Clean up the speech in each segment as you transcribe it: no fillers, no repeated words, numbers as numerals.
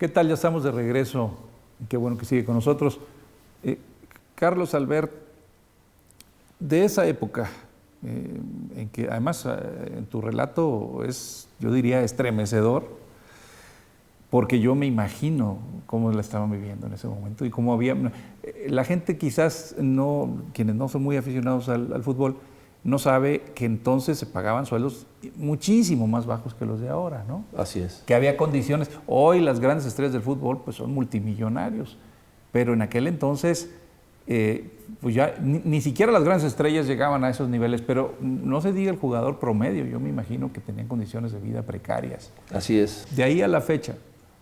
¿Qué tal? Ya estamos de regreso. Qué bueno que sigue con nosotros. Carlos Albert, de esa época, en que además en tu relato es, yo diría, estremecedor, porque yo me imagino cómo la estaban viviendo en ese momento y cómo había... La gente quizás no, quienes no son muy aficionados al fútbol, no sabe que entonces se pagaban sueldos muchísimo más bajos que los de ahora, ¿no? Así es. Que había condiciones. Hoy las grandes estrellas del fútbol pues son multimillonarios, pero en aquel entonces pues ya ni siquiera las grandes estrellas llegaban a esos niveles, pero no se diga el jugador promedio, yo me imagino que tenían condiciones de vida precarias. Así es. De ahí a la fecha,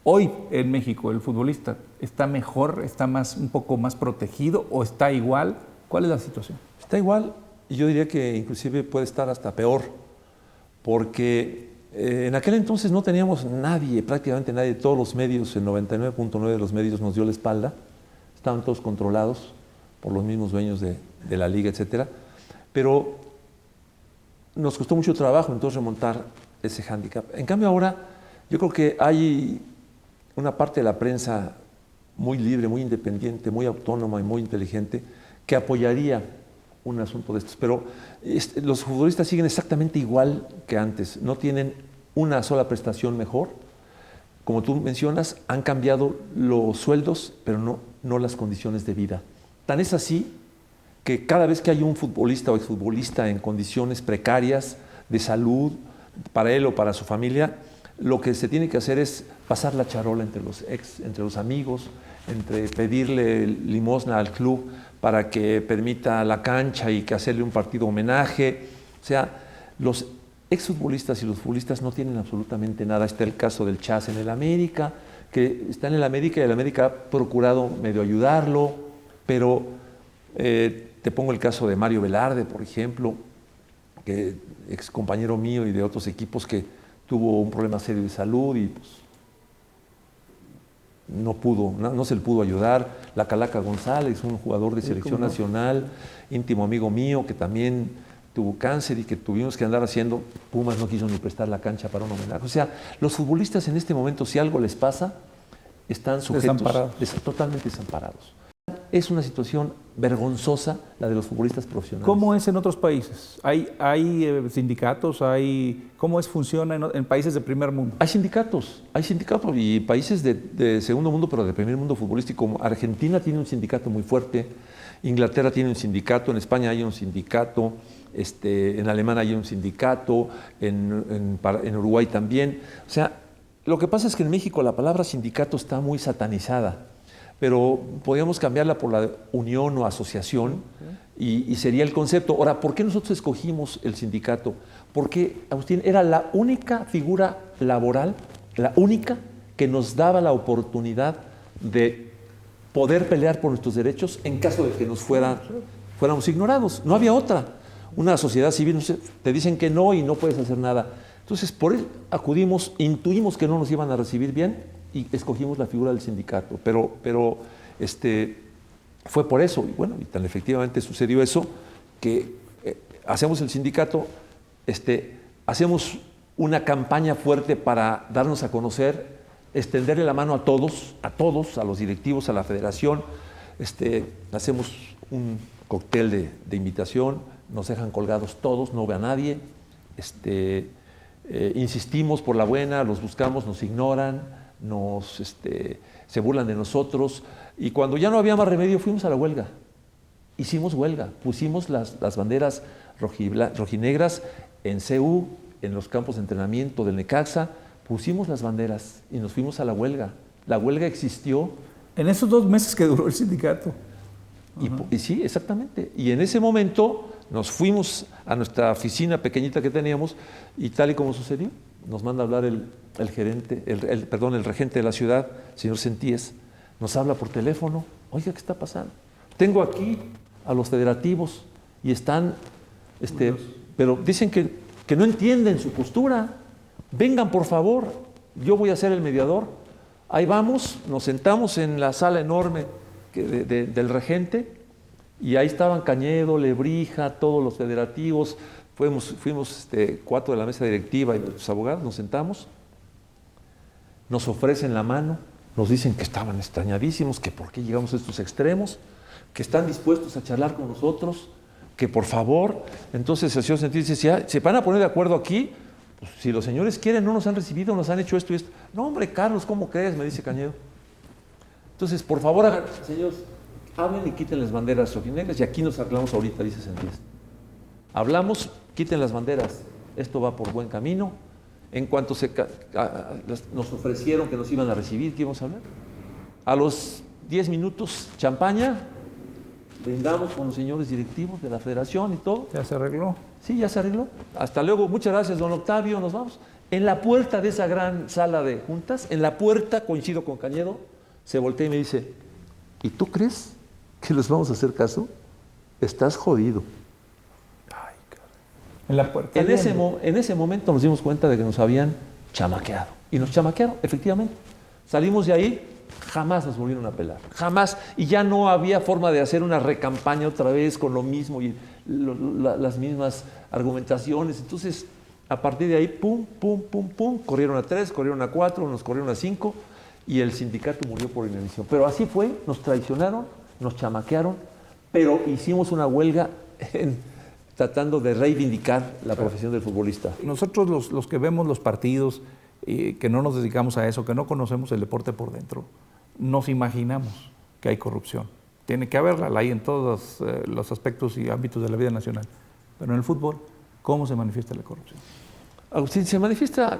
hoy en México el futbolista está mejor, está un poco más protegido o está igual. ¿Cuál es la situación? Está igual. Y yo diría que inclusive puede estar hasta peor, porque en aquel entonces no teníamos nadie, prácticamente nadie, todos los medios, el 99.9 de los medios nos dio la espalda, estaban todos controlados por los mismos dueños de la liga, etcétera, pero nos costó mucho trabajo entonces remontar ese hándicap. En cambio ahora yo creo que hay una parte de la prensa muy libre, muy independiente, muy autónoma y muy inteligente que apoyaría un asunto de estos, pero los futbolistas siguen exactamente igual que antes, no tienen una sola prestación mejor. Como tú mencionas, han cambiado los sueldos, pero no las condiciones de vida. Tan es así que cada vez que hay un futbolista o exfutbolista en condiciones precarias de salud, para él o para su familia, lo que se tiene que hacer es pasar la charola entre los amigos, entre pedirle limosna al club para que permita la cancha y que hacerle un partido homenaje. O sea, los exfutbolistas y los futbolistas no tienen absolutamente nada. Está el caso del Chas en el América, que está en el América y el América ha procurado medio ayudarlo, pero te pongo el caso de Mario Velarde, por ejemplo, que ex compañero mío y de otros equipos que tuvo un problema serio de salud y pues, no se le pudo ayudar. La Calaca González, un jugador de selección nacional, íntimo amigo mío, que también tuvo cáncer y que tuvimos que andar haciendo, Pumas no quiso ni prestar la cancha para un homenaje. O sea, los futbolistas en este momento, si algo les pasa, están sujetos, totalmente desamparados. Es una situación vergonzosa la de los futbolistas profesionales. ¿Cómo es en otros países? ¿Hay sindicatos? ¿Cómo funciona en países de primer mundo? Hay sindicatos y países de segundo mundo, pero de primer mundo futbolístico. Como Argentina tiene un sindicato muy fuerte, Inglaterra tiene un sindicato, en España hay un sindicato, en Alemania hay un sindicato, en Uruguay también. O sea, lo que pasa es que en México la palabra sindicato está muy satanizada, pero podríamos cambiarla por la unión o asociación y sería el concepto. Ahora, ¿por qué nosotros escogimos el sindicato? Porque, Agustín, era la única figura laboral, la única que nos daba la oportunidad de poder pelear por nuestros derechos en caso de que fuéramos ignorados. No había otra. Una sociedad civil, te dicen que no y no puedes hacer nada. Entonces, por él acudimos, intuimos que no nos iban a recibir bien y escogimos la figura del sindicato, pero fue por eso, y bueno, y tan efectivamente sucedió eso, que hacemos el sindicato, hacemos una campaña fuerte para darnos a conocer, extenderle la mano a todos, a los directivos, a la federación, hacemos un cóctel de invitación, nos dejan colgados todos, no ve a nadie, insistimos por la buena, los buscamos, nos ignoran, se burlan de nosotros, y cuando ya no había más remedio fuimos a la huelga. Hicimos huelga, pusimos las banderas rojinegras en CU, en los campos de entrenamiento del Necaxa, pusimos las banderas y nos fuimos a la huelga. La huelga existió. En esos 2 meses que duró el sindicato. Y sí, exactamente. Y en ese momento nos fuimos a nuestra oficina pequeñita que teníamos y tal y como sucedió, nos manda a hablar el regente de la ciudad, señor Sentíes, nos habla por teléfono. Oiga, ¿qué está pasando? Tengo aquí a los federativos y están, pero dicen que no entienden su postura. Vengan, por favor, yo voy a ser el mediador. Ahí vamos, nos sentamos en la sala enorme del regente y ahí estaban Cañedo, Lebrija, todos los federativos. Fuimos 4 de la mesa directiva y los abogados, nos sentamos, nos ofrecen la mano, nos dicen que estaban extrañadísimos, que por qué llegamos a estos extremos, que están dispuestos a charlar con nosotros, que por favor. Entonces el señor Santilli dice, se van a poner de acuerdo aquí, pues, si los señores quieren, no nos han recibido, nos han hecho esto y esto. No, hombre, Carlos, ¿cómo crees? Me dice Cañedo. Entonces, por favor, señores, hablen y quiten las banderas rojinegras y aquí nos arreglamos ahorita, dice Santilli. Hablamos, quiten las banderas, esto va por buen camino. En cuanto nos ofrecieron que nos iban a recibir, ¿qué íbamos a hablar? A los 10 minutos, champaña, brindamos con los señores directivos de la federación y todo. ¿Ya se arregló? Sí, ya se arregló. Hasta luego, muchas gracias, don Octavio, nos vamos. En la puerta de esa gran sala de juntas, en la puerta, coincido con Cañedo, se voltea y me dice, ¿y tú crees que les vamos a hacer caso? Estás jodido. Ay, caray. En la puerta. En ese momento nos dimos cuenta de que nos habían chamaqueado. Y nos chamaquearon, efectivamente. Salimos de ahí, jamás nos volvieron a pelar. Jamás. Y ya no había forma de hacer una recampaña otra vez con lo mismo y las mismas argumentaciones. Entonces, a partir de ahí, pum, pum, pum, pum, corrieron a 3, corrieron a 4, nos corrieron a 5 y el sindicato murió por inanición. Pero así fue, nos traicionaron, nos chamaquearon, pero hicimos una huelga tratando de reivindicar la profesión del futbolista. Nosotros los que vemos los partidos, que no nos dedicamos a eso, que no conocemos el deporte por dentro, nos imaginamos que hay corrupción. Tiene que haberla, la hay en todos los aspectos y ámbitos de la vida nacional. Pero en el fútbol, ¿cómo se manifiesta la corrupción? Agustín, se manifiesta,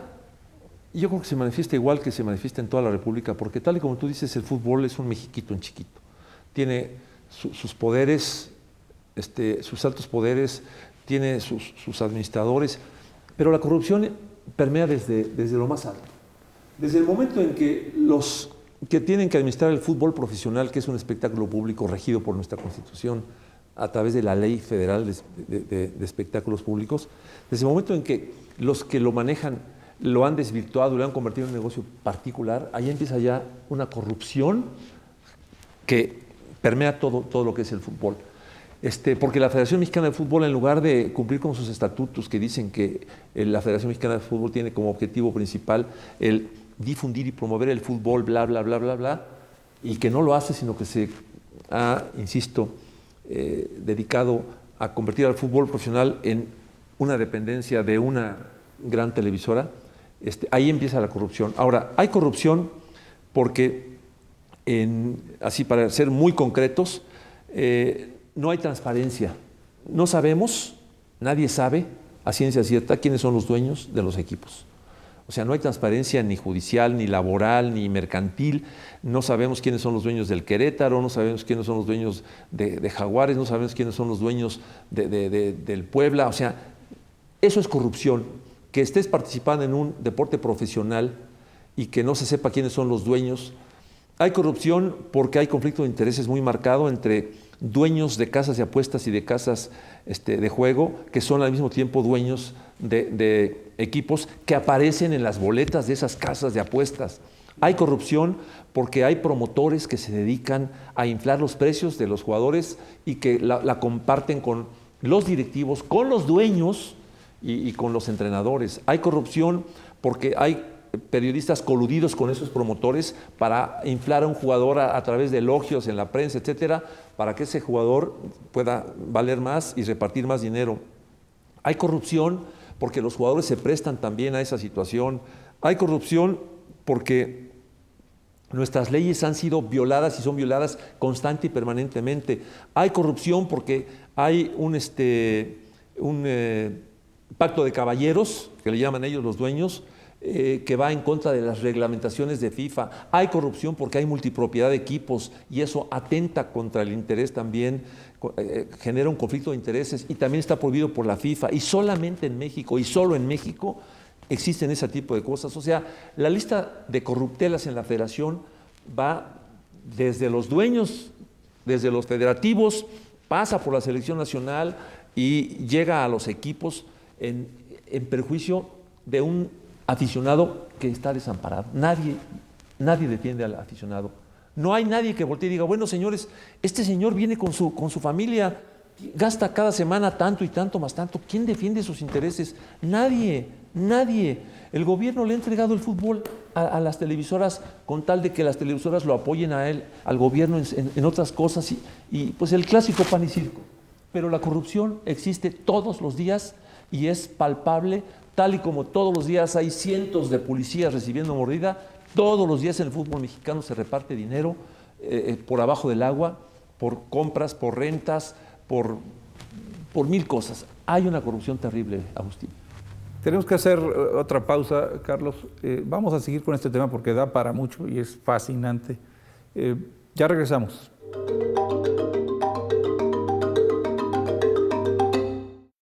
yo creo que se manifiesta igual que se manifiesta en toda la República, porque tal y como tú dices, el fútbol es un Mexiquito en chiquito. Tiene sus poderes, sus altos poderes, tiene sus administradores, pero la corrupción permea desde lo más alto. Desde el momento en que los que tienen que administrar el fútbol profesional, que es un espectáculo público regido por nuestra Constitución a través de la Ley Federal de Espectáculos Públicos, desde el momento en que los que lo manejan lo han desvirtuado, lo han convertido en un negocio particular, ahí empieza ya una corrupción que permea todo lo que es el fútbol. Porque la Federación Mexicana de Fútbol, en lugar de cumplir con sus estatutos que dicen que la Federación Mexicana de Fútbol tiene como objetivo principal el difundir y promover el fútbol, bla, bla, bla, bla, bla, y que no lo hace, sino que se ha, insisto, dedicado a convertir al fútbol profesional en una dependencia de una gran televisora, ahí empieza la corrupción. Ahora, hay corrupción porque, así para ser muy concretos, no hay transparencia. No sabemos, nadie sabe a ciencia cierta quiénes son los dueños de los equipos. O sea, no hay transparencia ni judicial, ni laboral, ni mercantil. No sabemos quiénes son los dueños del Querétaro, no sabemos quiénes son los dueños de Jaguares, no sabemos quiénes son los dueños del Puebla. O sea, eso es corrupción. Que estés participando en un deporte profesional y que no se sepa quiénes son los dueños. Hay corrupción porque hay conflicto de intereses muy marcado entre dueños de casas de apuestas y de casas de juego, que son al mismo tiempo dueños de equipos que aparecen en las boletas de esas casas de apuestas. Hay corrupción porque hay promotores que se dedican a inflar los precios de los jugadores y que la comparten con los directivos, con los dueños y con los entrenadores. Hay corrupción porque hay periodistas coludidos con esos promotores para inflar a un jugador a través de elogios en la prensa, etcétera, para que ese jugador pueda valer más y repartir más dinero. Hay corrupción porque los jugadores se prestan también a esa situación. Hay corrupción porque nuestras leyes han sido violadas y son violadas constante y permanentemente. Hay corrupción porque hay un pacto de caballeros, que le llaman ellos los dueños, que va en contra de las reglamentaciones de FIFA. Hay corrupción porque hay multipropiedad de equipos y eso atenta contra el interés también, genera un conflicto de intereses y también está prohibido por la FIFA. Y solamente en México, y solo en México, existen ese tipo de cosas. O sea, la lista de corruptelas en la federación va desde los dueños, desde los federativos, pasa por la selección nacional y llega a los equipos en perjuicio de un aficionado que está desamparado. Nadie defiende al aficionado. No hay nadie que voltee y diga, bueno, señores, este señor viene con su familia, gasta cada semana tanto y tanto más tanto. ¿Quién defiende sus intereses? Nadie. El gobierno le ha entregado el fútbol a las televisoras con tal de que las televisoras lo apoyen a él, al gobierno en otras cosas y pues el clásico pan y circo. Pero la corrupción existe todos los días y es palpable, tal y como todos los días hay cientos de policías recibiendo mordida, todos los días en el fútbol mexicano se reparte dinero por abajo del agua, por compras, por rentas, por mil cosas. Hay una corrupción terrible, Agustín. Tenemos que hacer otra pausa, Carlos. Vamos a seguir con este tema porque da para mucho y es fascinante. Ya regresamos.